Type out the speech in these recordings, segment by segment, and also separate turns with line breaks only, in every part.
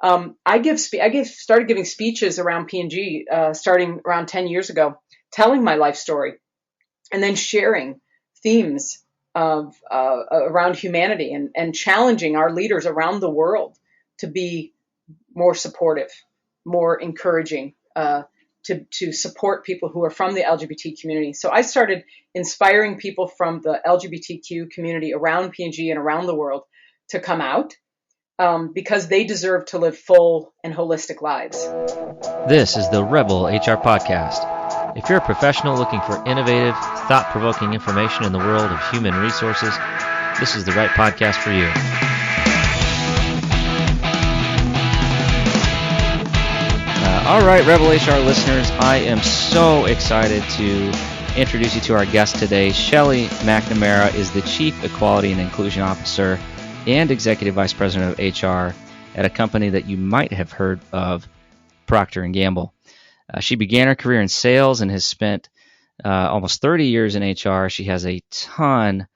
Started giving speeches around P&G starting around 10 years ago, telling my life story and then sharing themes of around humanity and challenging our leaders around the world to be more supportive, more encouraging, to support people who are from the LGBT community. So I started inspiring people from the LGBTQ community around P&G and around the world to come out because they deserve to live full and holistic lives.
This is the Rebel HR Podcast. If you're a professional looking for innovative, thought-provoking information in the world of human resources, this is the right podcast for you. All right, Rebel HR listeners, I am so excited to introduce you to our guest today. Shelly McNamara is the Chief Equality and Inclusion Officer and Executive Vice President of HR at a company that you might have heard of, Procter Gamble. She began her career in sales and has spent almost 30 years in HR. She has a ton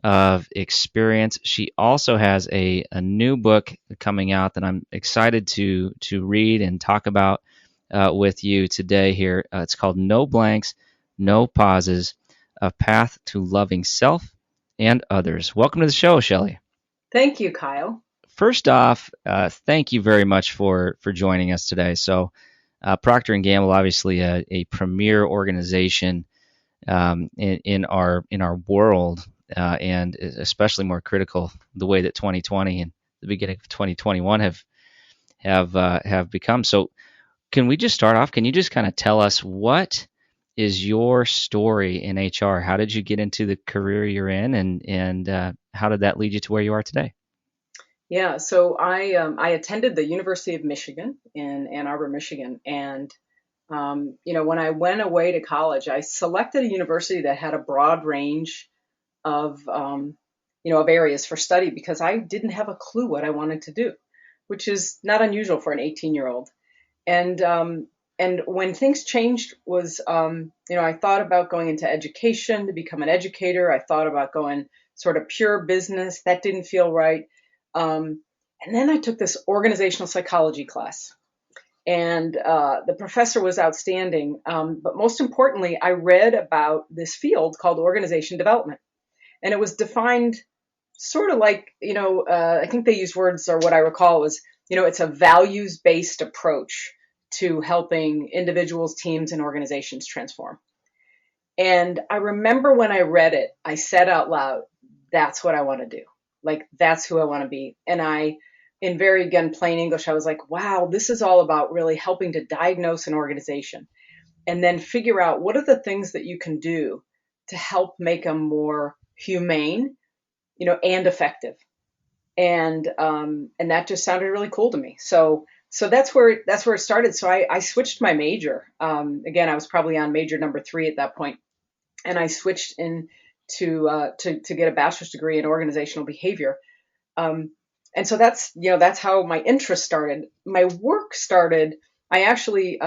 of experience. She also has a new book coming out that I'm excited to read and talk about with you today here. It's called No Blanks, No Pauses, A Path to Loving Self and Others. Welcome to the show, Shelly.
Thank you, Kyle.
First off, thank you very much for joining us today. So Procter & Gamble, obviously a premier organization in our world, and especially more critical the way that 2020 and the beginning of 2021 have become. So can we just start off? Can you just kind of tell us what is your story in HR? How did you get into the career you're in, and how did that lead you to where you are today?
Yeah, so I attended the University of Michigan in Ann Arbor, Michigan, and when I went away to college, I selected a university that had a broad range of of areas for study because I didn't have a clue what I wanted to do, which is not unusual for an 18-year-old. And when things changed was I thought about going into education to become an educator. I thought about going sort of pure business. That didn't feel right. And then I took this organizational psychology class, and the professor was outstanding. But most importantly, I read about this field called organization development, and it was defined sort of like, I think they used words, or what I recall was, it's a values-based approach to helping individuals, teams, and organizations transform. And I remember when I read it, I said out loud, that's what I want to do. Like, that's who I want to be. And in very, again, plain English, I was like, wow, this is all about really helping to diagnose an organization and then figure out what are the things that you can do to help make them more humane, and effective. And that just sounded really cool to me. So that's where it started. So I switched my major. Again, I was probably on major number 3 at that point, and I switched in to get a bachelor's degree in organizational behavior. And so that's how my interest started. My work started. I actually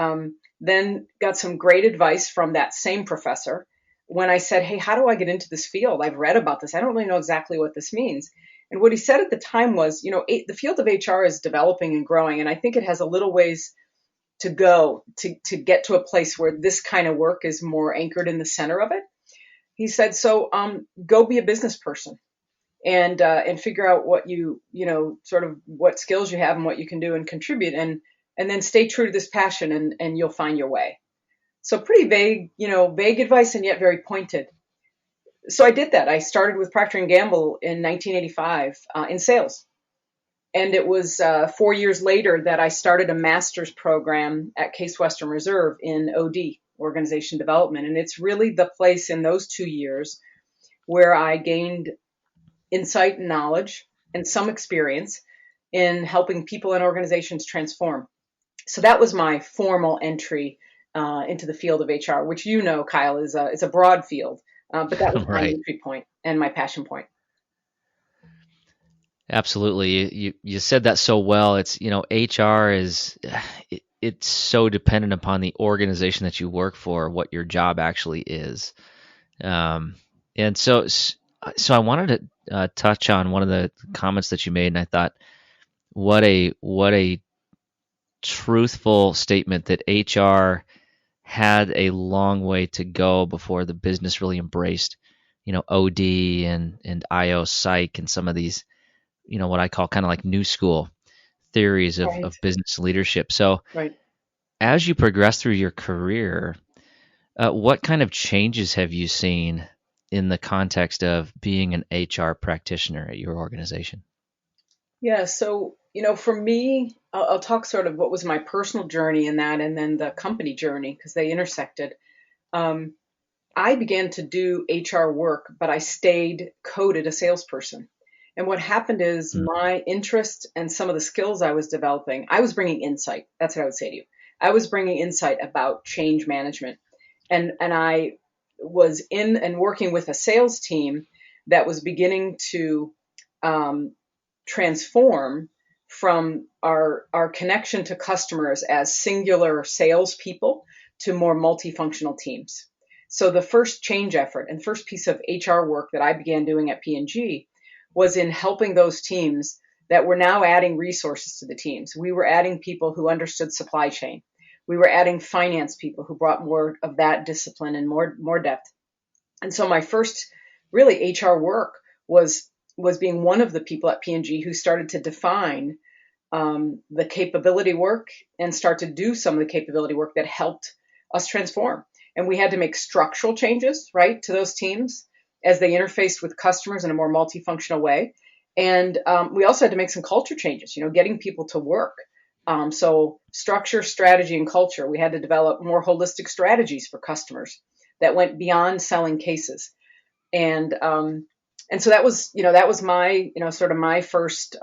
then got some great advice from that same professor when I said, hey, how do I get into this field? I've read about this. I don't really know exactly what this means. And what he said at the time was, the field of HR is developing and growing, and I think it has a little ways to go to get to a place where this kind of work is more anchored in the center of it. He said, so go be a business person and figure out what sort of what skills you have and what you can do and contribute, and then stay true to this passion, and you'll find your way. So pretty vague advice, and yet very pointed. So I did that. I started with Procter Gamble in 1985 in sales. And it was 4 years later that I started a master's program at Case Western Reserve in OD, organization development. And it's really the place in those 2 years where I gained insight and knowledge and some experience in helping people and organizations transform. So that was my formal entry into the field of HR, which Kyle, is a broad field. But that was my entry point and my passion point.
Absolutely. You said that so well. It's, HR is, it's so dependent upon the organization that you work for, what your job actually is. And so I wanted to touch on one of the comments that you made, and I thought, what a truthful statement that HR had a long way to go before the business really embraced, OD and IO psych and some of these, what I call kind of like new school theories
Right,
of business leadership. So
right.
as you progress through your career, what kind of changes have you seen in the context of being an HR practitioner at your organization?
Yeah, so, for me, I'll talk sort of what was my personal journey in that and then the company journey because they intersected. Um, I began to do HR work, but I stayed coded a salesperson. And what happened is
Mm,
my interest and some of the skills I was developing, I was bringing insight. That's what I would say to you. I was bringing insight about change management. And I was in and working with a sales team that was beginning to um, transform from our connection to customers as singular salespeople to more multifunctional teams. So the first change effort and first piece of HR work that I began doing at P&G was in helping those teams that were now adding resources to the teams. We were adding people who understood supply chain. We were adding finance people who brought more of that discipline and more depth. And so my first really HR work was being one of the people at P&G who started to define the capability work and start to do some of the capability work that helped us transform. And we had to make structural changes, right, to those teams as they interfaced with customers in a more multifunctional way. And we also had to make some culture changes, getting people to work. So structure, strategy, and culture. We had to develop more holistic strategies for customers that went beyond selling cases. And and so that was my sort of my first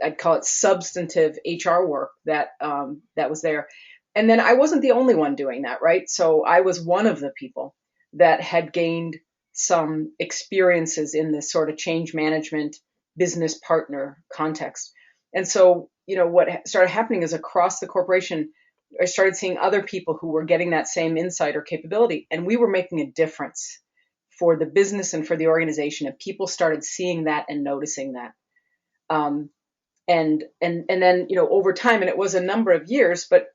I'd call it substantive HR work that was there. And then I wasn't the only one doing that, right? So I was one of the people that had gained some experiences in this sort of change management business partner context. And so, what started happening is across the corporation, I started seeing other people who were getting that same insight or capability, and we were making a difference for the business and for the organization. And people started seeing that and noticing that. Um, and then over time, and it was a number of years, but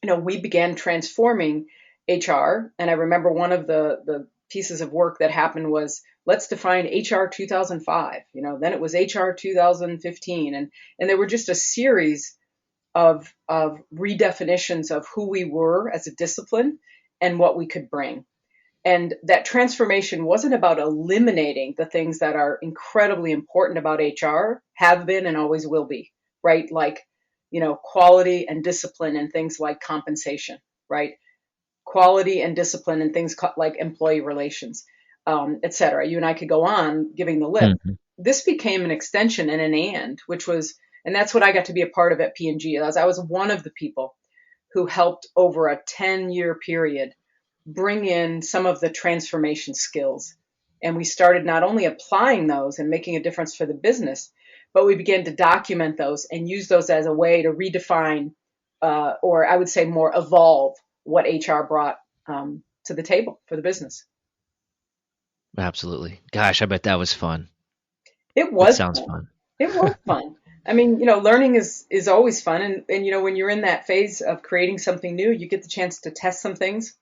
we began transforming HR. And I remember one of the pieces of work that happened was let's define HR 2005. Then it was HR 2015, and there were just a series of redefinitions of who we were as a discipline and what we could bring. And that transformation wasn't about eliminating the things that are incredibly important about HR, have been and always will be, right? Like, quality and discipline and things like compensation, right? Quality and discipline and things like employee relations, et cetera. You and I could go on giving the list.
mhm.
This became an extension and which was, and that's what I got to be a part of at P&G. As I was one of the people who helped over a 10-year period bring in some of the transformation skills. And we started not only applying those and making a difference for the business, but we began to document those and use those as a way to redefine, or I would say more evolve what HR brought to the table for the business.
Absolutely. Gosh, I bet that was fun.
It
That
was
sounds
fun.
fun.
It was fun. I mean, learning is always fun. And, when you're in that phase of creating something new, you get the chance to test some things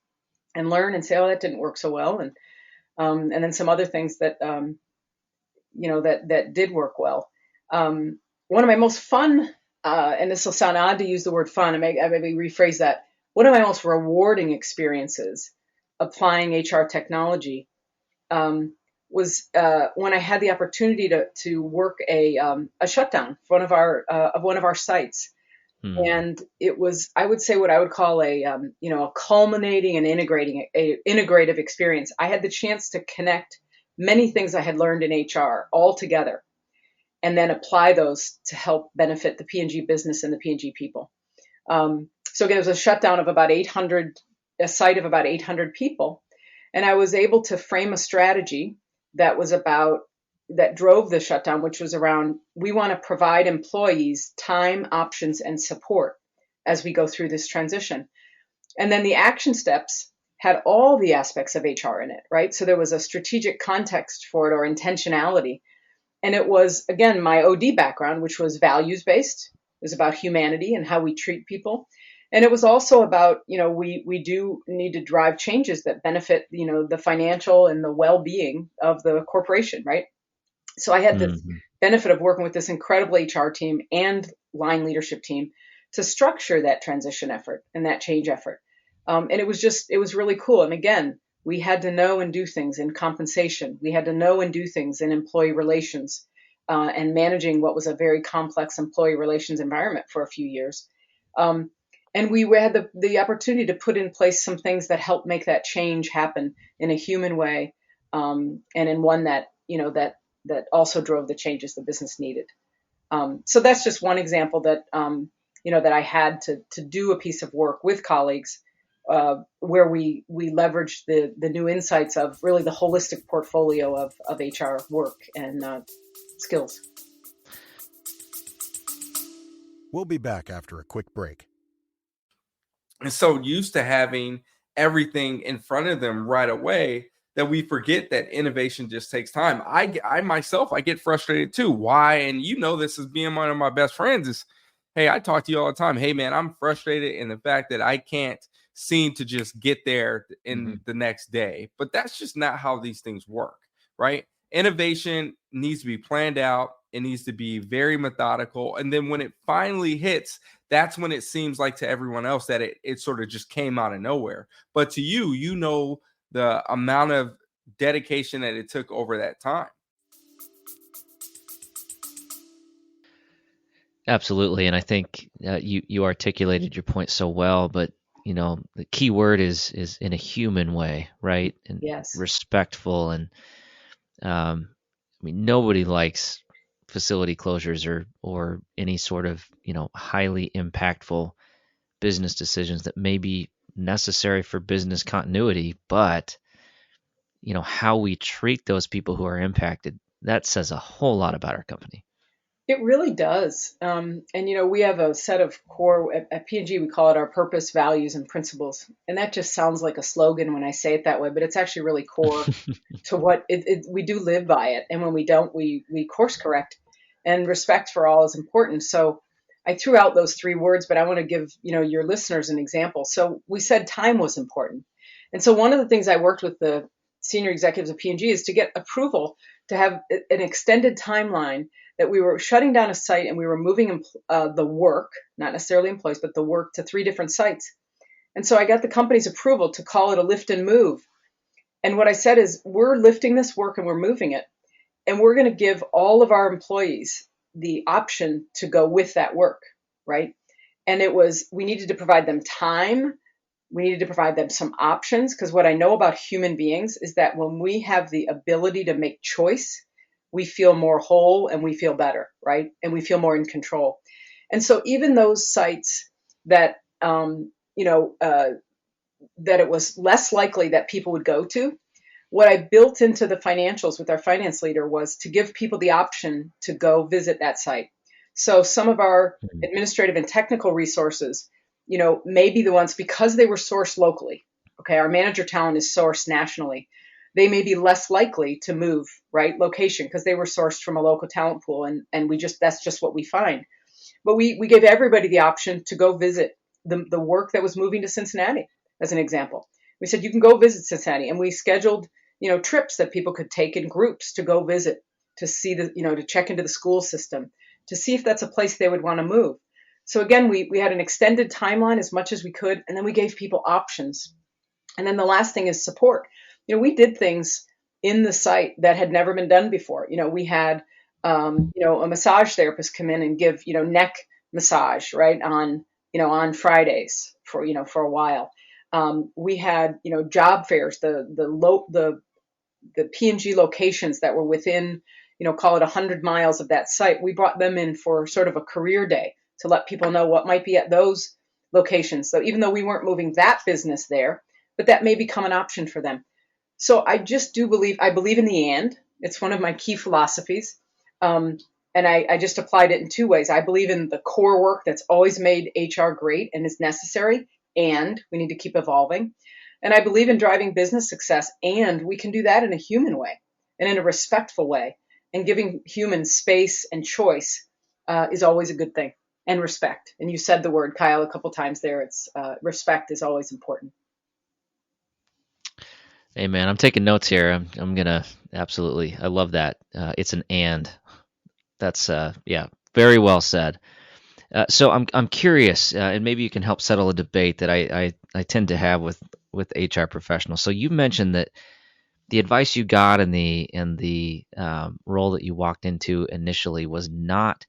and learn and say, oh, that didn't work so well. And then some other things that that did work well. One of my most fun, and this will sound odd to use the word fun, I maybe rephrase that. One of my most rewarding experiences applying HR technology was when I had the opportunity to work a shutdown for one of our sites.
Hmm.
And it was, I would say, what I would call a culminating and integrative experience. I had the chance to connect many things I had learned in HR all together, and then apply those to help benefit the P&G business and the P&G people. So again, it was a shutdown of about 800, a site of about 800 people, and I was able to frame a strategy that was about that drove the shutdown, which was around we want to provide employees time, options, and support as we go through this transition. And then the action steps had all the aspects of HR in it, right? So there was a strategic context for it or intentionality. And it was, again, my OD background, which was values based. It was about humanity and how we treat people. And it was also about, we do need to drive changes that benefit, the financial and the well-being of the corporation, right? So I had the
Hmm.
benefit of working with this incredible HR team and line leadership team to structure that transition effort and that change effort. And it was really cool. And again, we had to know and do things in compensation. We had to know and do things in employee relations and managing what was a very complex employee relations environment for a few years. Um, and we had the opportunity to put in place some things that helped make that change happen in a human way, and in one that, that also drove the changes the business needed. So that's just one example that, that I had to do a piece of work with colleagues where we leveraged the new insights of really the holistic portfolio of HR work and skills.
We'll be back after a quick break.
And so used to having everything in front of them right away that we forget that innovation just takes time. I myself, I get frustrated too. Why? And this as being one of my best friends is, hey, I talk to you all the time. Hey, man, I'm frustrated in the fact that I can't seem to just get there in the next day. But that's just not how these things work, right? Innovation needs to be planned out. It needs to be very methodical. And then when it finally hits, that's when it seems like to everyone else that it sort of just came out of nowhere. But to you, the amount of dedication that it took over that time.
Absolutely, and I think you articulated your point so well. But the key word is in a human way, right? And
Yes.
respectful. And I mean, nobody likes facility closures or any sort of highly impactful business decisions that may be necessary for business continuity, but how we treat those people who are impacted, that says a whole lot about our company.
It really does. And, we have a set of core at P&G, we call it our purpose, values, and principles. And that just sounds like a slogan when I say it that way, but it's actually really core to what we do live by it. And when we don't, we course correct. And respect for all is important. So I threw out those three words, but I want to give, your listeners an example. So we said time was important. And so one of the things I worked with the senior executives of P&G is to get approval to have an extended timeline that we were shutting down a site and we were moving the work, not necessarily employees, but the work to 3 different sites. And so I got the company's approval to call it a lift and move. And what I said is, we're lifting this work and we're moving it. And we're going to give all of our employees the option to go with that work, right? And we needed to provide them time. We needed to provide them some options, because what I know about human beings is that when we have the ability to make choice, we feel more whole and we feel better, right? And we feel more in control. And so even those sites that, that it was less likely that people would go to, what I built into the financials with our finance leader was to give people the option to go visit that site. So some of our administrative and technical resources, may be the ones, because they were sourced locally. Okay, our manager talent is sourced nationally. They may be less likely to move, right, location, because they were sourced from a local talent pool, and that's just what we find. But we gave everybody the option to go visit the work that was moving to Cincinnati, as an example. We said, you can go visit Cincinnati, and we scheduled, trips that people could take in groups to go visit, to see to check into the school system, to see if that's a place they would want to move. So again, we had an extended timeline as much as we could, and then we gave people options. And then the last thing is support. We did things in the site that had never been done before. We had, a massage therapist come in and give, neck massage, right, on Fridays for a while. We had, job fairs, the P&G locations that were within, call it 100 miles of that site. We brought them in for sort of a career day to let people know what might be at those locations. So even though we weren't moving that business there, but that may become an option for them. So I just I believe in the and. It's one of my key philosophies. And I just applied it in 2 ways. I believe in the core work that's always made HR great and is necessary, and we need to keep evolving. And I believe in driving business success, and we can do that in a human way and in a respectful way. And giving humans space and choice is always a good thing. and respect. And you said the word, Kyle, a couple times there. It's respect is always important.
Hey man, I'm taking notes here. I'm gonna absolutely. I love that. It's an and. That's yeah, very well said. So I'm curious, and maybe you can help settle a debate that I tend to have with HR professionals. So you mentioned that the advice you got in the role that you walked into initially was not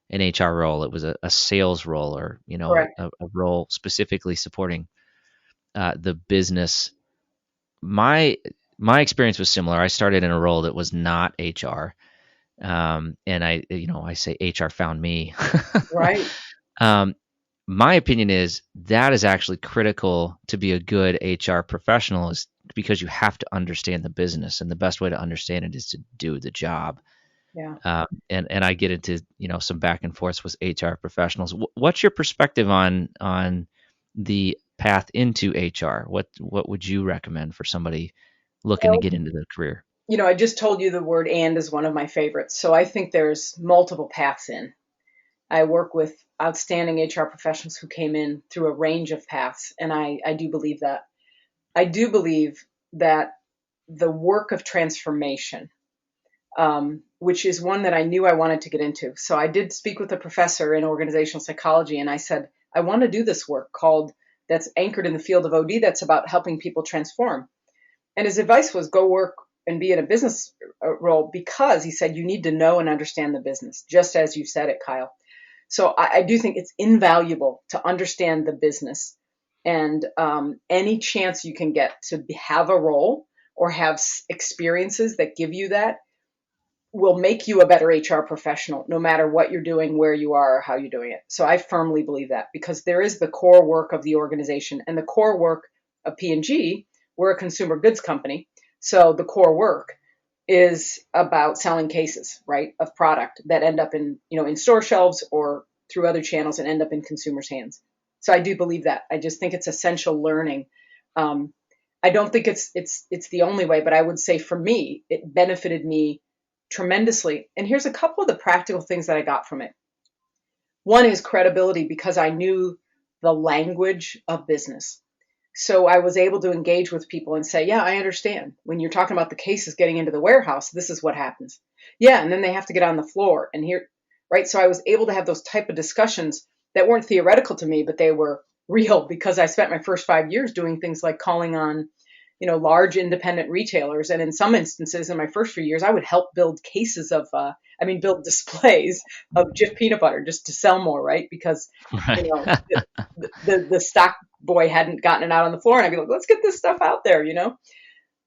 an HR role. It was a sales role, or
Correct.
a role specifically supporting the business. My experience was similar. I started in a role that was not HR, and I say HR found me.
Right.
um, my opinion is that is actually critical to be a good HR professional, is because you have to understand the business, and the best way to understand it is to do the job.
Yeah.
And I get into some back and forths with HR professionals. What's your perspective on the path into HR? What would you recommend for somebody looking to
Well,
get into the career?
I just told you the word and is one of my favorites. So I think there's multiple paths in. I work with outstanding HR professionals who came in through a range of paths, and I do believe that. I do believe that the work of transformation, which is one that I knew I wanted to get into. So I did speak with a professor in organizational psychology, and I said, I want to do this work called that's anchored in the field of OD that's about helping people transform. And his advice was go work and be in a business role, because he said you need to know and understand the business, just as you said it, Kyle. So I do think it's invaluable to understand the business, and any chance you can get to have a role or have experiences that give you that will make you a better HR professional, no matter what you're doing, where you are, or how you're doing it. So I firmly believe that, because there is the core work of the organization and the core work of P&G. We're a consumer goods company. So the core work is about selling cases, right, of product that end up in store shelves or through other channels and end up in consumers' hands. So I do believe that. I just think it's essential learning. Um, I don't think it's the only way, but I would say for me, it benefited me tremendously. And here's a couple of the practical things that I got from it. One is credibility, because I knew the language of business. So I was able to engage with people and say, yeah, I understand. When you're talking about the cases getting into the warehouse, this is what happens. Yeah, and then they have to get on the floor and here, right? So I was able to have those type of discussions that weren't theoretical to me, but they were real, because I spent my first 5 years doing things like calling on large independent retailers. And in some instances, in my first few years, I would help build cases of, build displays of Jif peanut butter just to sell more, right? Because,
Right.
you know, the stock boy hadn't gotten it out on the floor. And I'd be like, let's get this stuff out there.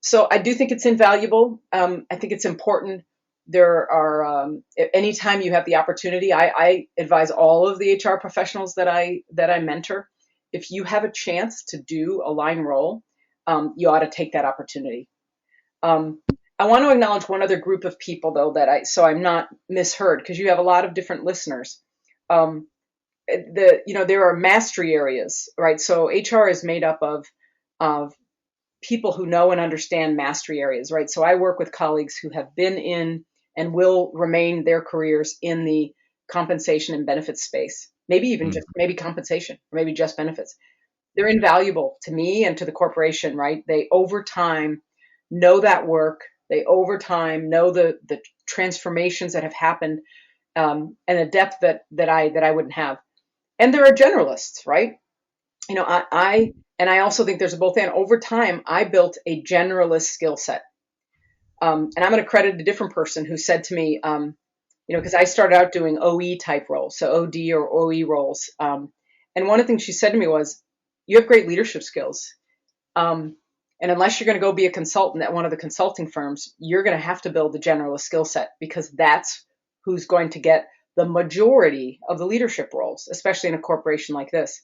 So I do think it's invaluable. I think it's important. There are, anytime you have the opportunity, I advise all of the HR professionals that I mentor, if you have a chance to do a line role, you ought to take that opportunity. Um, I want to acknowledge one other group of people, though, so I'm not misheard, because you have a lot of different listeners. Um, there are mastery areas, right? So HR is made up of people who know and understand mastery areas, right? So I work with colleagues who have been in and will remain their careers in the compensation and benefits space, maybe even
Mm.
just maybe compensation, or maybe just benefits. They're invaluable to me and to the corporation, right? They over time know that work. They over time know the transformations that have happened, and a depth that I wouldn't have. And there are generalists, right? I also think there's a both and. Over time, I built a generalist skill set. And I'm going to credit a different person who said to me, because I started out doing OE type roles, so OD or OE roles. And one of the things she said to me was, you have great leadership skills. Um, and unless you're going to go be a consultant at one of the consulting firms, you're going to have to build a generalist skill set, because that's who's going to get the majority of the leadership roles, especially in a corporation like this.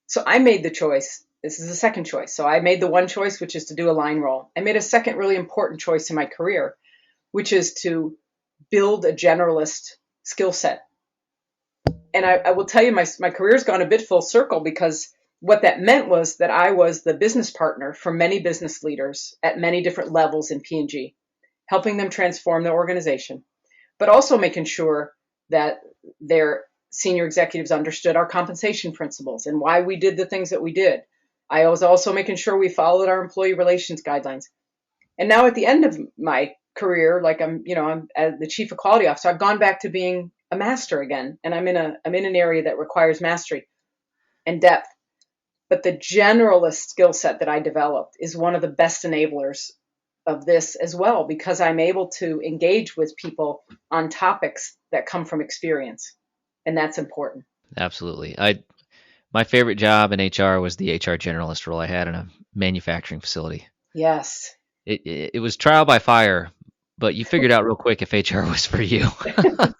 So I made the choice. This is the second choice. So I made the one choice, which is to do a line role. I made a second really important choice in my career, which is to build a generalist skill set. And I will tell you, my career's gone a bit full circle, because what that meant was that I was the business partner for many business leaders at many different levels in P&G, helping them transform their organization, but also making sure that their senior executives understood our compensation principles and why we did the things that we did. I was also making sure we followed our employee relations guidelines. And now at the end of my career, like I'm as the chief equality officer, I've gone back to being a master again, and I'm in an area that requires mastery and depth. But the generalist skill set that I developed is one of the best enablers of this as well, because I'm able to engage with people on topics that come from experience, and that's important.
Absolutely. My favorite job in HR was the HR generalist role I had in a manufacturing facility.
Yes.
It was trial by fire, but you figured out real quick if HR was for you.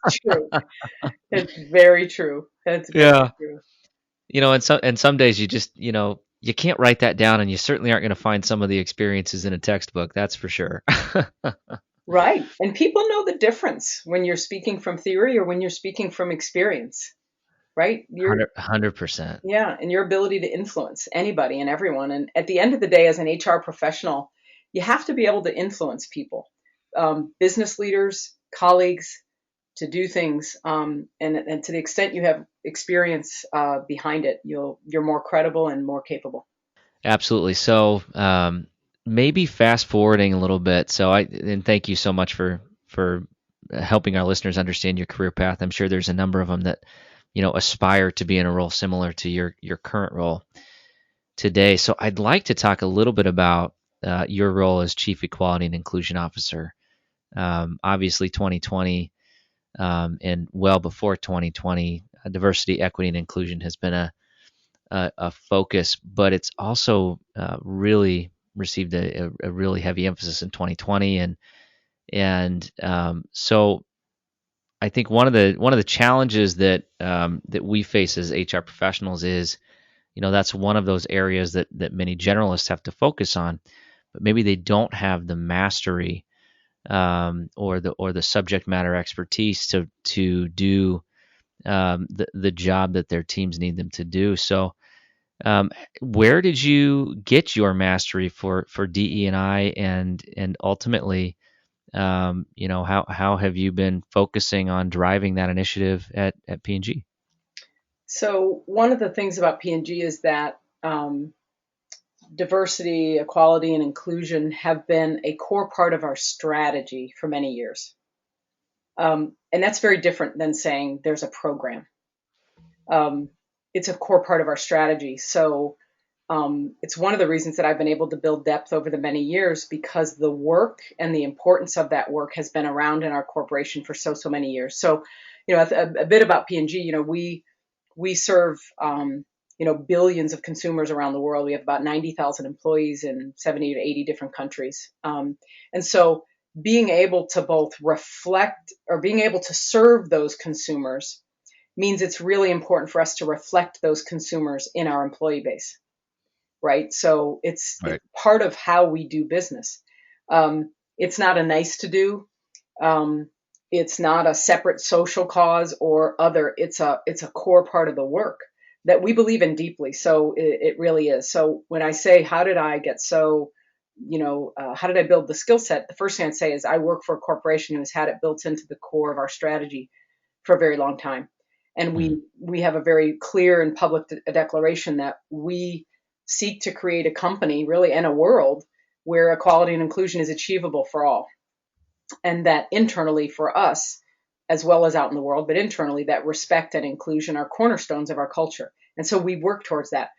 True. It's very true. That's very
Yeah.
true.
And some days you just, you can't write that down, and you certainly aren't going to find some of the experiences in a textbook. That's for sure.
Right. And people know the difference when you're speaking from theory or when you're speaking from experience, right?
100%.
Yeah, and your ability to influence anybody and everyone. And at the end of the day, as an HR professional, you have to be able to influence people, business leaders, colleagues, to do things. And to the extent you have experience behind it, you're more credible and more capable.
Absolutely. So maybe fast forwarding a little bit. And thank you so much for helping our listeners understand your career path. I'm sure there's a number of them that aspire to be in a role similar to your current role today. So I'd like to talk a little bit about your role as Chief Equality and Inclusion Officer. Obviously, 2020 and well before 2020, diversity, equity, and inclusion has been a focus, but it's also really received a really heavy emphasis in 2020, and so I think one of the challenges that we face as HR professionals is, that's one of those areas that many generalists have to focus on, but maybe they don't have the mastery or the subject matter expertise to do the job that their teams need them to do. So, where did you get your mastery for DE&I, and ultimately, how have you been focusing on driving that initiative at P&G?
So one of the things about P&G is that diversity, equality, and inclusion have been a core part of our strategy for many years. And that's very different than saying there's a program. It's a core part of our strategy. So it's one of the reasons that I've been able to build depth over the many years, because the work and the importance of that work has been around in our corporation for so many years. So, a bit about P&G, we serve, billions of consumers around the world. We have about 90,000 employees in 70 to 80 different countries. And so being able to both reflect or being able to serve those consumers means it's really important for us to reflect those consumers in our employee base. Right. So it's part of how we do business. It's not a nice to do. It's not a separate social cause or other. It's a core part of the work that we believe in deeply. So it really is. So when I say, how did I get how did I build the skill set? The first thing I'd say is I work for a corporation who has had it built into the core of our strategy for a very long time. And we have a very clear and public declaration that we seek to create a company, really, and a world where equality and inclusion is achievable for all. And that internally for us, as well as out in the world, but internally, that respect and inclusion are cornerstones of our culture. And so we work towards that.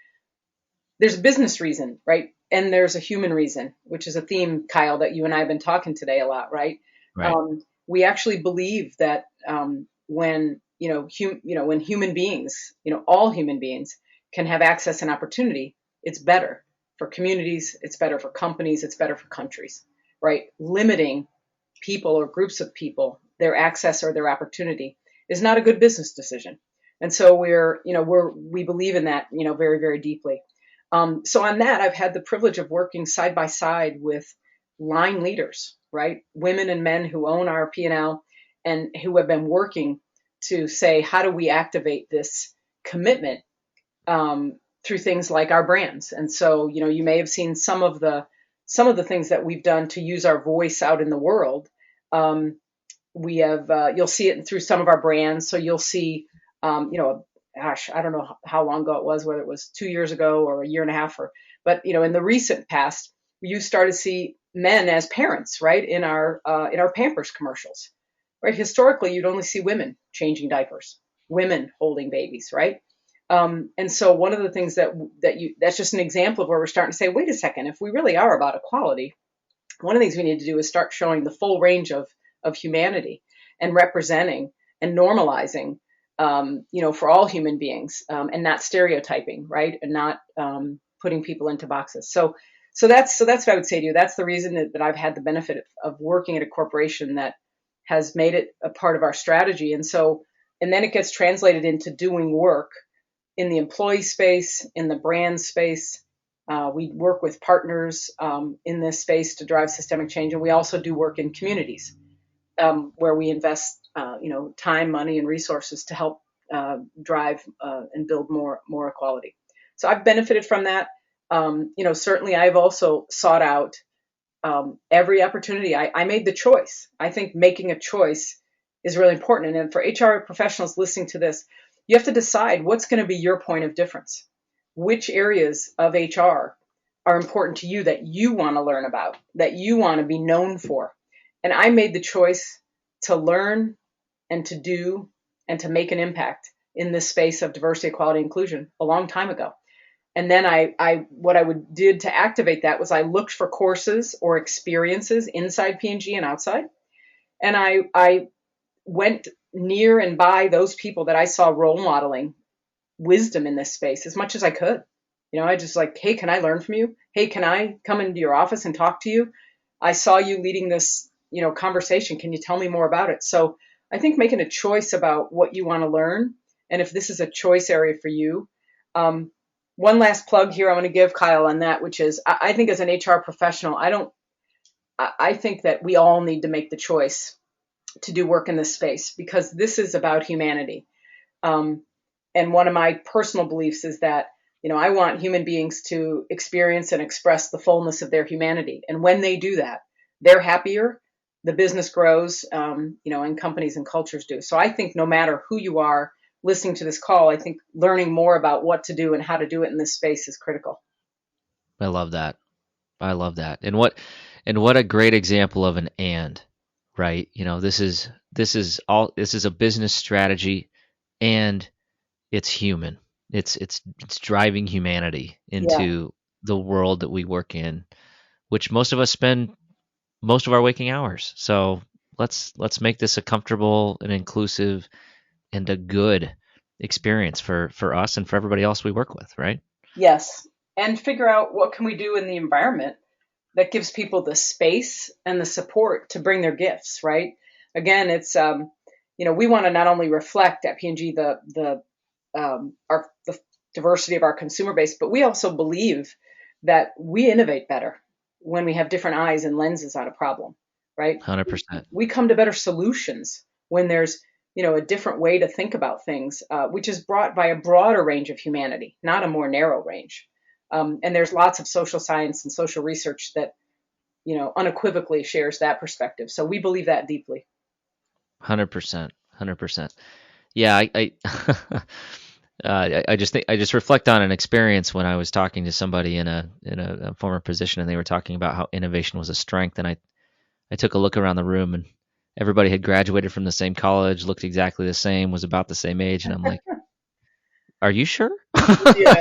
There's a business reason, right? And there's a human reason, which is a theme, Kyle, that you and I have been talking today a lot, right?
Right.
We actually believe that when human beings, all human beings can have access and opportunity, it's better for communities, it's better for companies, it's better for countries, right? Limiting people or groups of people, their access or their opportunity is not a good business decision. And so we believe in that, very, very deeply. So on that, I've had the privilege of working side by side with line leaders, right? Women and men who own our P&L and who have been working to say, how do we activate this commitment through things like our brands? And so, you may have seen some of the things that we've done to use our voice out in the world. We have, you'll see it through some of our brands. So you'll see Gosh, I don't know how long ago it was, whether it was 2 years ago or a year and a half, but in the recent past, you start to see men as parents, right, in our Pampers commercials, right? Historically, you'd only see women changing diapers, women holding babies, right? And so one of the things that's just an example of where we're starting to say, wait a second, if we really are about equality, one of the things we need to do is start showing the full range of humanity and representing and normalizing, for all human beings, and not stereotyping, right, and not putting people into boxes. So that's what I would say to you. That's the reason that I've had the benefit of working at a corporation that has made it a part of our strategy, and then it gets translated into doing work in the employee space, in the brand space. We work with partners in this space to drive systemic change, and we also do work in communities where we invest, time, money, and resources to help drive and build more equality. So I've benefited from that. Certainly, I've also sought out every opportunity. I made the choice. I think making a choice is really important. And for HR professionals listening to this, you have to decide what's going to be your point of difference. Which areas of HR are important to you that you want to learn about, that you want to be known for. And I made the choice to learn and to do and to make an impact in this space of diversity, equality, inclusion a long time ago. And then what I did to activate that was I looked for courses or experiences inside P&G and outside. And I went near and by those people that I saw role modeling wisdom in this space as much as I could. I just like, hey, can I learn from you? Hey, can I come into your office and talk to you? I saw you leading this, conversation. Can you tell me more about it? So I think making a choice about what you want to learn, and if this is a choice area for you. One last plug here I want to give, Kyle, on that, which is I think as an HR professional, I think that we all need to make the choice to do work in this space because this is about humanity. And one of my personal beliefs is that, I want human beings to experience and express the fullness of their humanity. And when they do that, they're happier, the business grows, and companies and cultures do. So I think no matter who you are listening to this call, I think learning more about what to do and how to do it in this space is critical.
I love that. I love that. And what a great example of an and, right? This is a business strategy and it's human. It's driving humanity
Yeah.
into the world that we work in, which most of us spend most of our waking hours. So let's make this a comfortable and inclusive and a good experience for us and for everybody else we work with, right?
Yes. And figure out what can we do in the environment that gives people the space and the support to bring their gifts, right? Again, it's we want to not only reflect at P&G the diversity of our consumer base, but we also believe that we innovate better when we have different eyes and lenses on a problem, right?
100%.
We come to better solutions when there's a different way to think about things, which is brought by a broader range of humanity, not a more narrow range. And there's lots of social science and social research that unequivocally shares that perspective. So we believe that deeply.
100%. 100%. Yeah, I just reflect on an experience when I was talking to somebody in a former position, and they were talking about how innovation was a strength, and I took a look around the room, and everybody had graduated from the same college, looked exactly the same, was about the same age, and I'm like, "Are you sure?"
Yeah.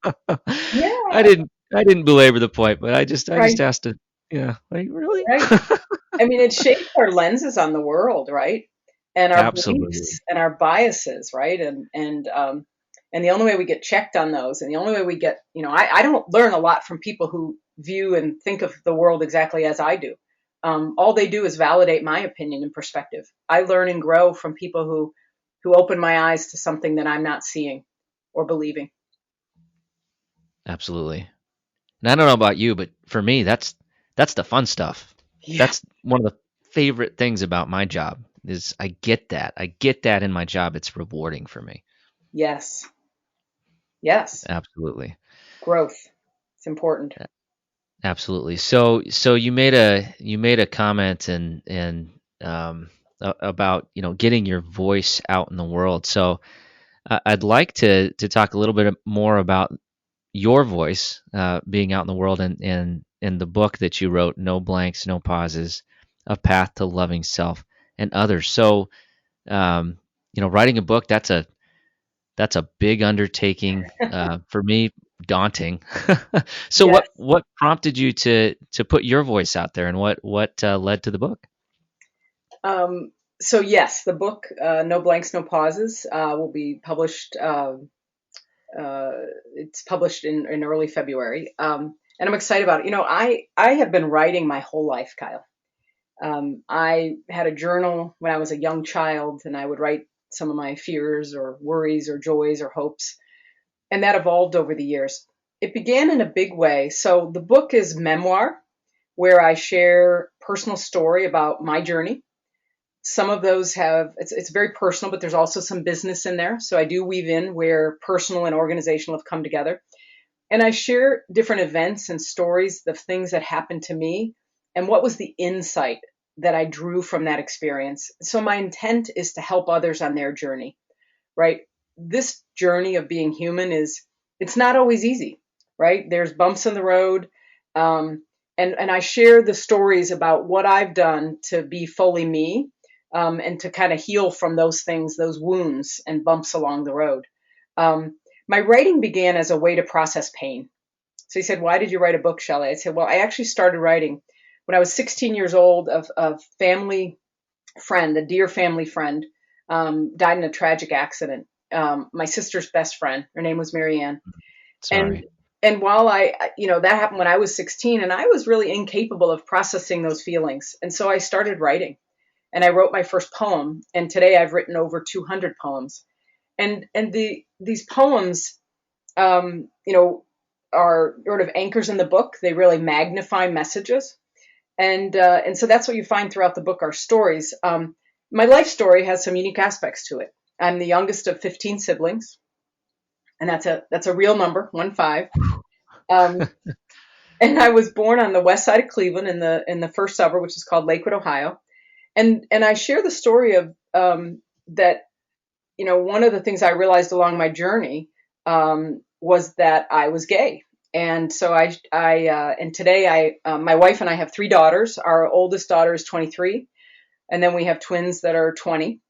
I
Yeah.
didn't belabor the point, but I just
Right.
asked it. Yeah, like really?
Right. I mean, it shapes our lenses on the world, right? And our
Absolutely.
beliefs and our biases, right? And the only way we get checked on those, and the only way we get, I don't learn a lot from people who view and think of the world exactly as I do. All they do is validate my opinion and perspective. I learn and grow from people who open my eyes to something that I'm not seeing or believing.
Absolutely. And I don't know about you, but for me, that's the fun stuff.
Yeah.
That's one of the favorite things about my job is I get that. I get that in my job. It's rewarding for me.
Yes. Yes.
Absolutely.
Growth. It's important.
Absolutely. So you made a comment and about getting your voice out in the world. So I'd like to talk a little bit more about your voice being out in the world, and the book that you wrote, No Blanks, No Pauses: A Path to Loving Self and Others. So writing a book, that's a big undertaking, for me, daunting. So
Yes.
what prompted you to put your voice out there, and what led to the book?
Um, so yes, the book No Blanks, No Pauses will be published. Uh, it's published in early February, and I'm excited about it. I have been writing my whole life, Kyle. I had a journal when I was a young child, and I would write some of my fears or worries or joys or hopes, and that evolved over the years. It began in a big way. So the book is memoir, where I share personal story about my journey. Some of those have it's very personal, but there's also some business in there. So I do weave in where personal and organizational have come together. And I share different events and stories of things that happened to me and what was the insight that I drew from that experience. So my intent is to help others on their journey, right? This journey of being human it's not always easy, right? There's bumps in the road. And I share the stories about what I've done to be fully me, and to kind of heal from those things, those wounds and bumps along the road. Um, my writing began as a way to process pain. So he said, "Why did you write a book, Shelley?" I said, "Well, I actually started writing when I was 16 years old. A family friend, a dear family friend, died in a tragic accident. My sister's best friend, her name was Marianne. And
Sorry.
and while that happened when I was 16, and I was really incapable of processing those feelings. And so I started writing, and I wrote my first poem. And today I've written over 200 poems. And these poems, um, you know, are sort of anchors in the book. They really magnify messages, and so that's what you find throughout the book are stories. My life story has some unique aspects to it. I'm the youngest of 15 siblings, and that's a real number, 1 5. Um, and I was born on the west side of Cleveland in the first suburb, which is called Lakewood, Ohio. And I share the story of that. One of the things I realized along my journey was that I was gay. And so and today my wife and I have 3 daughters. Our oldest daughter is 23, and then we have twins that are 20.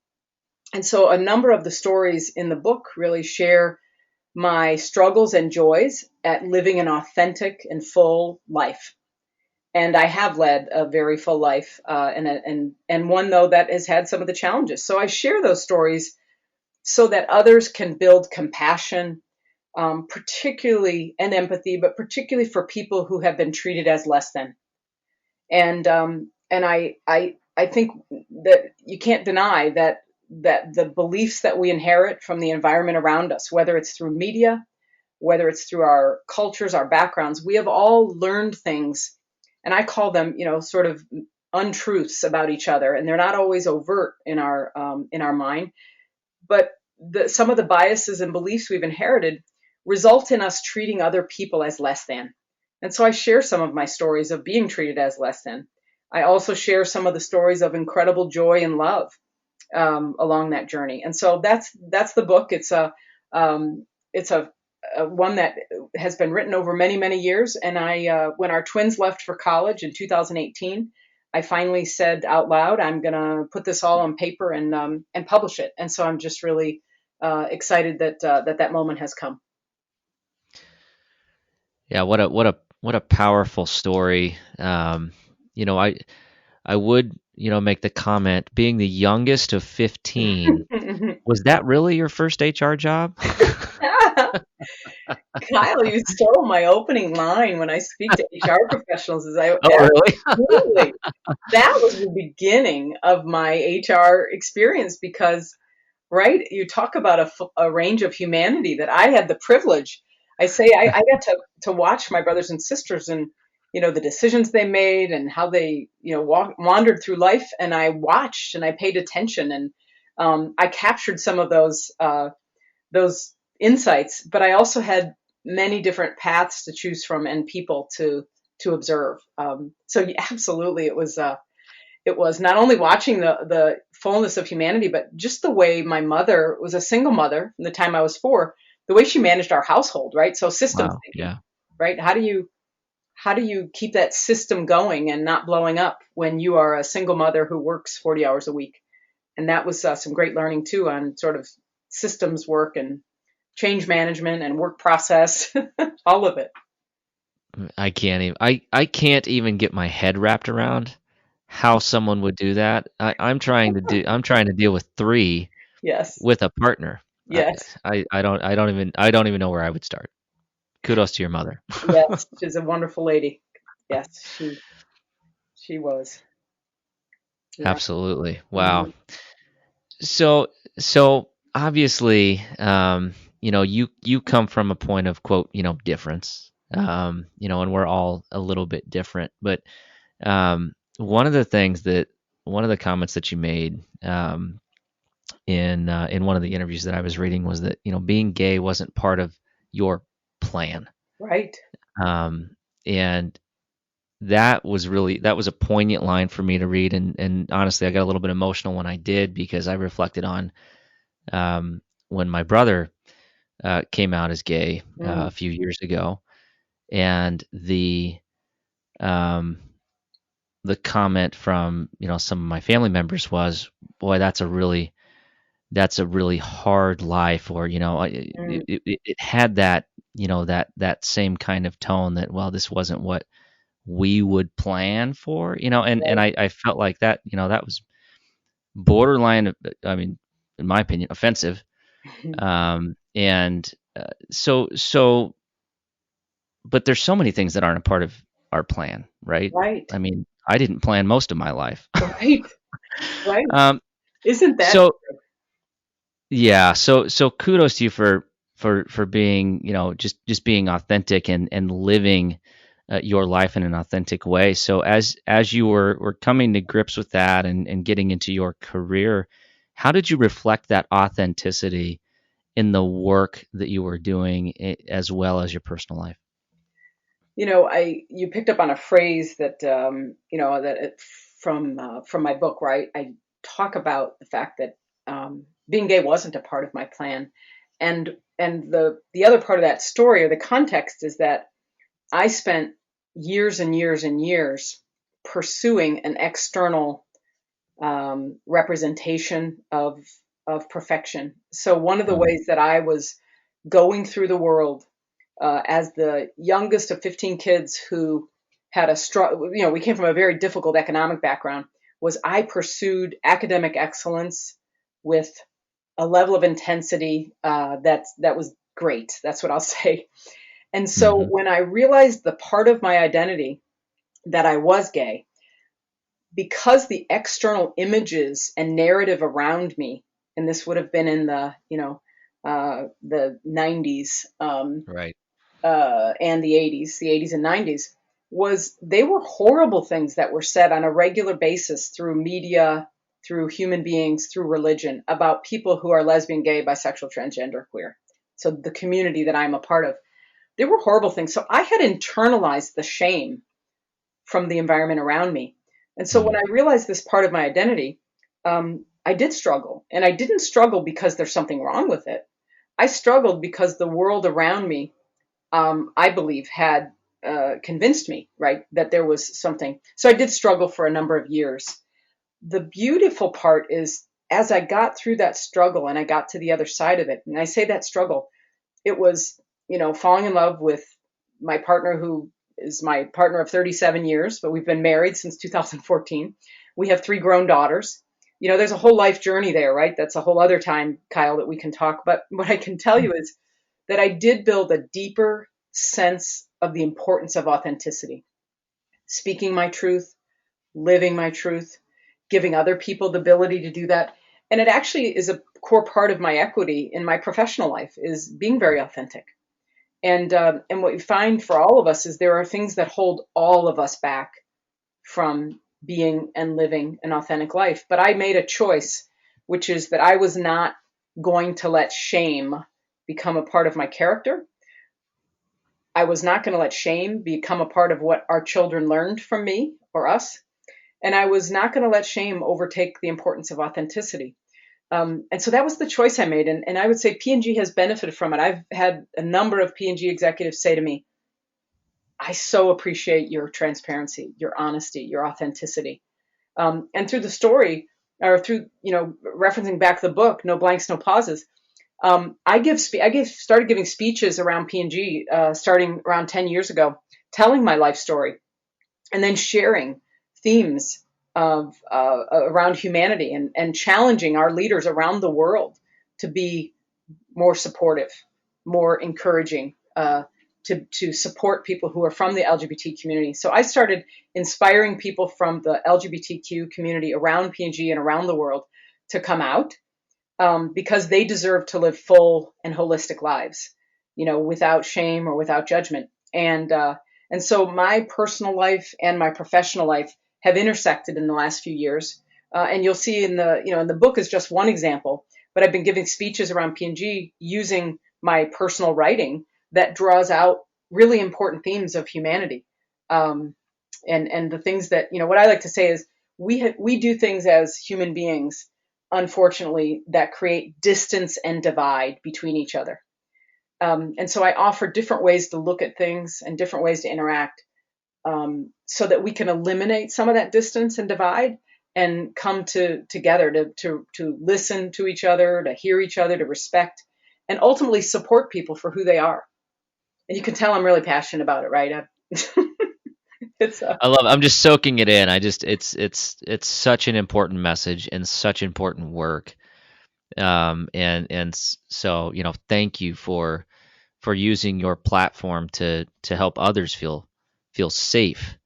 And so a number of the stories in the book really share my struggles and joys at living an authentic and full life. And I have led a very full life, and one though that has had some of the challenges. So I share those stories so that others can build compassion, particularly and empathy, but particularly for people who have been treated as less than. And I think that you can't deny that the beliefs that we inherit from the environment around us, whether it's through media, whether it's through our cultures, our backgrounds, we have all learned things, and I call them, sort of untruths about each other, and they're not always overt in our mind, but some of the biases and beliefs we've inherited result in us treating other people as less than. And so I share some of my stories of being treated as less than. I also share some of the stories of incredible joy and love along that journey. And so that's the book. It's a one that has been written over many, many years. And when our twins left for college in 2018, I finally said out loud, "I'm going to put this all on paper and publish it." And so I'm just really excited that moment has come.
Yeah, what a powerful story. I would make the comment, being the youngest of 15. Was that really your first HR job?
Kyle, you stole my opening line when I speak to HR professionals.
Oh, really?
Absolutely, that was the beginning of my HR experience because, right, you talk about a range of humanity that I had the privilege. I say I got to watch my brothers and sisters and the decisions they made and how they wandered through life, and I watched and I paid attention, and I captured some of those insights, but I also had many different paths to choose from and people to observe. So yeah, absolutely, It was not only watching the fullness of humanity, but just the way my mother was a single mother from the time I was 4, the way she managed our household, right? So systems
Wow.
thinking,
Yeah.
right? How do you keep that system going and not blowing up when you are a single mother who works 40 hours a week? And that was some great learning too on sort of systems work and change management and work process, all of it.
I can't even get my head wrapped around how someone would do that. I'm trying to deal with 3
Yes,
with a partner. I,
yes,
I don't even know where I would start. Kudos to your mother.
yes. She's a wonderful lady. Yes, she was. Yeah.
Absolutely. Wow.
Mhm.
So obviously, you come from a point of quote, difference. And we're all a little bit different. But one of the things that one of the comments that you made in one of the interviews that I was reading was that being gay wasn't part of your plan,
Right.
and that was a poignant line for me to read, and honestly, I got a little bit emotional when I did because I reflected on when my brother came out as gay a
Mm,
few years ago, and um, the comment from some of my family members was, "Boy, that's a really hard life," or
mm,
it had that that same kind of tone that, well, this wasn't what we would plan for, and
right.
I felt like that that was borderline, I mean, in my opinion, offensive. And so but there's so many things that aren't a part of our plan, right?
Right.
I mean, I didn't plan most of my life.
Right. Right.
um,
Isn't that
so yeah, so kudos to you for being, just being authentic and living your life in an authentic way. So as you were coming to grips with that and getting into your career, how did you reflect that authenticity in the work that you were doing, as well as your personal life?
I you picked up on a phrase that from my book, right? I talk about the fact that being gay wasn't a part of my plan, and the other part of that story or the context is that I spent years and years and years pursuing an external representation of perfection. So one of the
Mm,
ways that I was going through the world as the youngest of 15 kids who had a struggle, we came from a very difficult economic background, was I pursued academic excellence with a level of intensity that was great. That's what I'll say. And so
mhm,
when I realized the part of my identity that I was gay, because the external images and narrative around me, and this would have been in the 90s,
right.
and the 80s and 90s, was they were horrible things that were said on a regular basis through media, through human beings, through religion about people who are lesbian, gay, bisexual, transgender, queer. So the community that I'm a part of, they were horrible things. So I had internalized the shame from the environment around me. And so when
Mm,
I realized this part of my identity, I did struggle. And I didn't struggle because there's something wrong with it. I struggled because the world around me, I believe, had convinced me, right, that there was something. So I did struggle for a number of years. The beautiful part is, as I got through that struggle and I got to the other side of it, and I say that struggle, it was, falling in love with my partner who is my partner of 37 years, but we've been married since 2014. We have 3 grown daughters. There's a whole life journey there, right? That's a whole other time, Kyle, that we can talk. But what I can tell you is that I did build a deeper sense of the importance of authenticity, speaking my truth, living my truth, giving other people the ability to do that. And it actually is a core part of my equity in my professional life is being very authentic. And what we find for all of us is there are things that hold all of us back from being and living an authentic life. But I made a choice, which is that I was not going to let shame become a part of my character. I was not going to let shame become a part of what our children learned from me or us. and I was not going to let shame overtake the importance of authenticity. And so that was the choice I made. And I would say P&G has benefited from it. I've had a number of P&G executives say to me, I so appreciate your transparency, your honesty, your authenticity. And through the story, or through, referencing back the book, No Blanks, No Pauses, started giving speeches around P&G starting around 10 years ago, telling my life story, and then sharing themes of around humanity, and challenging our leaders around the world to be more supportive, more encouraging, to support people who are from the LGBT community. So I started inspiring people from the LGBTQ community around P&G and around the world to come out, because they deserve to live full and holistic lives, without shame or without judgment. And so my personal life and my professional life have intersected in the last few years. And you'll see in the book is just one example, but I've been giving speeches around P&G using my personal writing that draws out really important themes of humanity. And the things that, what I like to say is we do things as human beings, unfortunately, that create distance and divide between each other. And so I offer different ways to look at things and different ways to interact, so that we can eliminate some of that distance and divide and come together to listen to each other, to hear each other, to respect, and ultimately support people for who they are. And you can tell I'm really passionate about it, right? It's
I'm just soaking it in. It's such an important message and such important work. So thank you for using your platform to help others feel safe,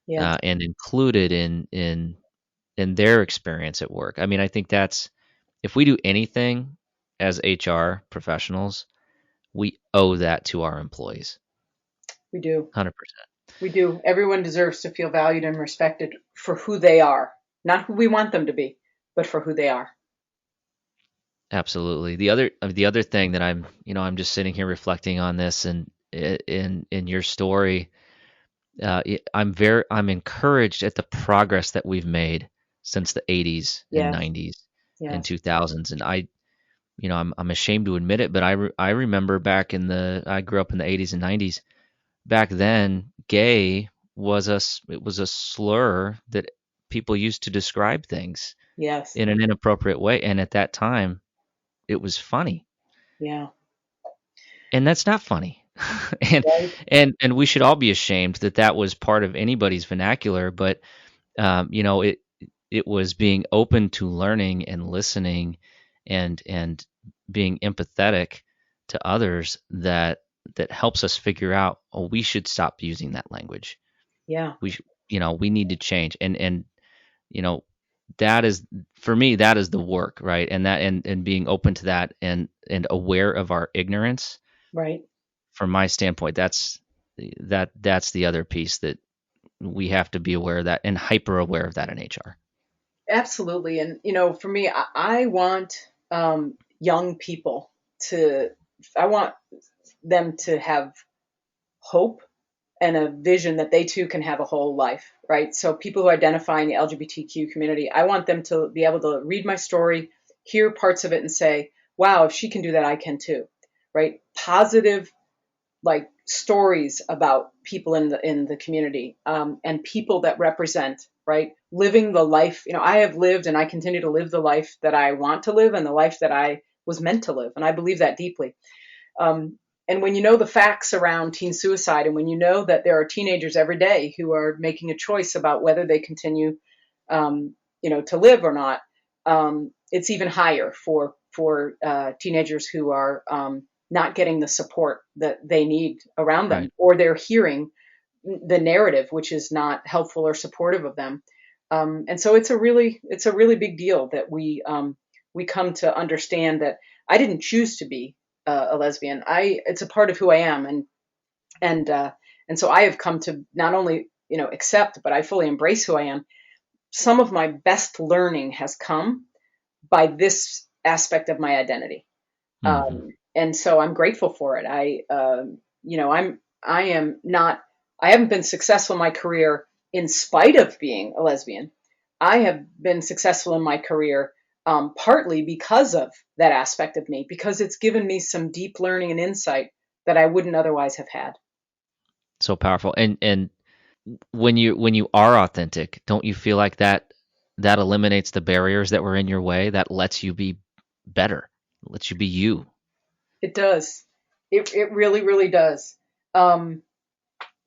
Yes,
and included in their experience at work. I mean, I think that's, if we do anything as HR professionals, we owe that to our employees.
we do.
100%.
We do. Everyone deserves to feel valued and respected for who they are, not who we want them to be, but for who they are.
Absolutely. The other thing that I'm just sitting here reflecting on this, and in your story, I'm encouraged at the progress that we've made since the 80s and
Yes,
90s and
yes,
2000s. And I'm ashamed to admit it, but I remember I grew up in the 80s and 90s. Back then, gay it was a slur that people used to describe things
yes,
in an inappropriate way, and at that time it was funny.
yeah,
And that's not funny. and
right,
and we should all be ashamed that that was part of anybody's vernacular. But it was being open to learning and listening, and being empathetic to others, that helps us figure out, oh, we should stop using that language.
yeah,
We need to change. And you know that is, for me, that is the work, right? And being open to that, and aware of our ignorance.
right.
From my standpoint, that's the other piece, that we have to be aware of that, and hyper aware of that in HR.
Absolutely. And, for me, I want young people I want them to have hope and a vision that they too can have a whole life, right? So people who identify in the LGBTQ community, I want them to be able to read my story, hear parts of it, and say, wow, if she can do that, I can too, right? Positive, like, stories about people in the community, and people that represent, right, living the life. I have lived and I continue to live the life that I want to live, and the life that I was meant to live, and I believe that deeply. And when you know the facts around teen suicide, and when you know that there are teenagers every day who are making a choice about whether they continue, to live or not, it's even higher for teenagers who are not getting the support that they need around them,
Right.
or they're hearing the narrative which is not helpful or supportive of them. And so it's a really big deal that we come to understand that I didn't choose to be a lesbian. It's a part of who I am, and so I have come to not only accept, but I fully embrace who I am. Some of my best learning has come by this aspect of my identity,
Hmm.
and so I'm grateful for it. I am not. I haven't been successful in my career in spite of being a lesbian. I have been successful in my career, partly because of that aspect of me, because it's given me some deep learning and insight that I wouldn't otherwise have had.
So powerful. And when you are authentic, don't you feel like that eliminates the barriers that were in your way, that lets you be better, lets you be you?
It does. It really, really does. Um,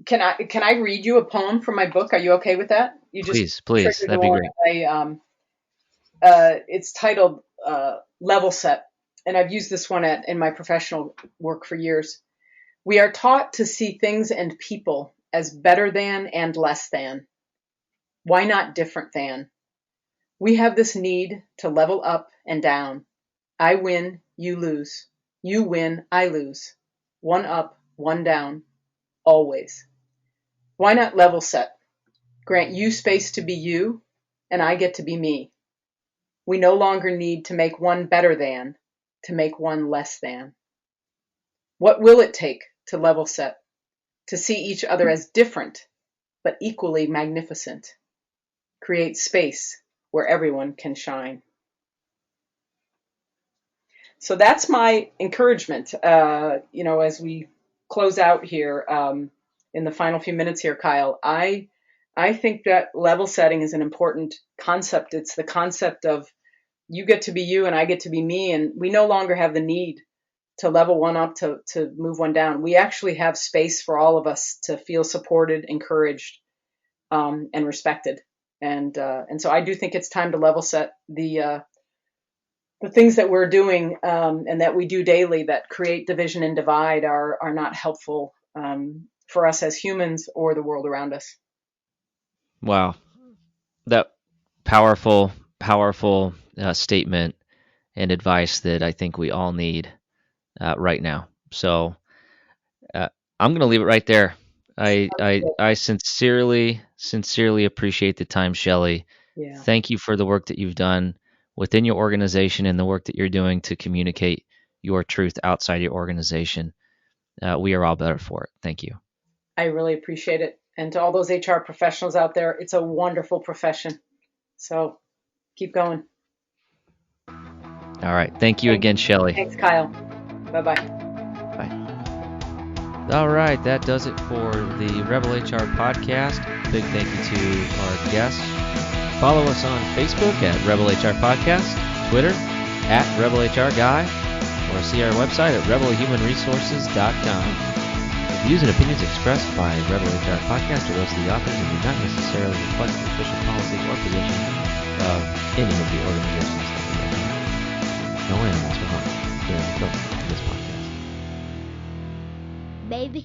can I read you a poem from my book? Are you okay with that? You just
Please,
triggered the
that'd be
one.
great.
It's titled Level Set, and I've used this one in my professional work for years. We are taught to see things and people as better than and less than. Why not different than? We have this need to level up and down. I win, you lose. You win, I lose. One up, one down. Always. Why not level set? Grant you space to be you, and I get to be me. We no longer need to make one better than, to make one less than. What will it take to level set? To see each other as different, but equally magnificent. Create space where everyone can shine. So that's my encouragement, as we close out here in the final few minutes here, Kyle. I think that level setting is an important concept. It's the concept of you get to be you and I get to be me, and we no longer have the need to level one up to move one down. We actually have space for all of us to feel supported, encouraged, and respected. And so I do think it's time to level set the things that we're doing and that we do daily that create division and divide are not helpful for us as humans or the world around us.
Wow, that powerful statement and advice that I think we all need right now. So uh, I'm going to leave it right there. I sincerely appreciate the time, Shelly.
Yeah,
Thank you for the work that you've done within your organization and the work that you're doing to communicate your truth outside your organization. We are all better for it. Thank you.
I really appreciate it. And to all those HR professionals out there, it's a wonderful profession. So keep going.
All right. Thank you again, Shelly.
Thanks, Kyle. Bye-bye.
Bye. All right. That does it for the Rebel HR podcast. Big thank you to our guests. Follow us on Facebook at Rebel HR Podcast, Twitter at Rebel HR Guy, or see our website at rebelhumanresources.com. The views and opinions expressed by Rebel HR Podcast are those of the authors and do not necessarily reflect the official policy or position of any of the organizations that we represent. No animals were harmed during the filming of this podcast.
Baby.